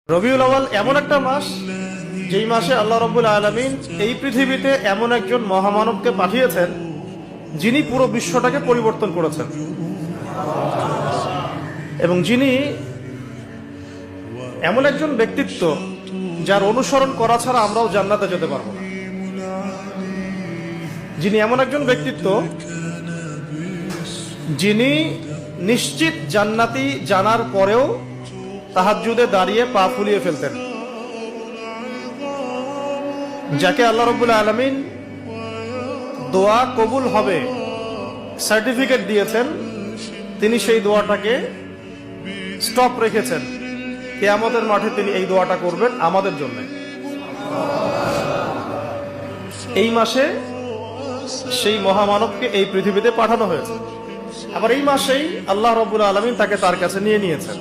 রবিউল আউয়াল এমন একটা মাস যেই মাসে আল্লাহ রাব্বুল আলামিন এই পৃথিবীতে এমন একজন মহামানবকে পাঠিয়েছেন যিনি পুরো বিশ্বটাকে পরিবর্তন করেছেন এবং যিনি এমন একজন ব্যক্তিত্ব যার অনুসরণ করা ছাড়া আমরাও জান্নাতে যেতে পারবো না। যিনি এমন একজন ব্যক্তিত্ব যিনি নিশ্চিত জান্নাতি জানার পরেও তাহাজ্জুদে দাঁড়িয়ে পা ফুলিয়ে ফেলতেন, যাকে আল্লাহ রাব্বুল আলামিন দোয়া কবুল হবে সার্টিফিকেট দিয়েছেন, তিনি সেই দোয়াটাকে স্টপ রেখেছেন। কিয়ামতের মাঠে তিনি এই দোয়াটা করবেন আমাদের জন্য। এই মাসে সেই মহামানবকে এই পৃথিবীতে পাঠানো হয়েছে, আবার এই মাসেই আল্লাহ রাব্বুল আলামিন তাকে তার কাছে নিয়ে নিয়েছেন।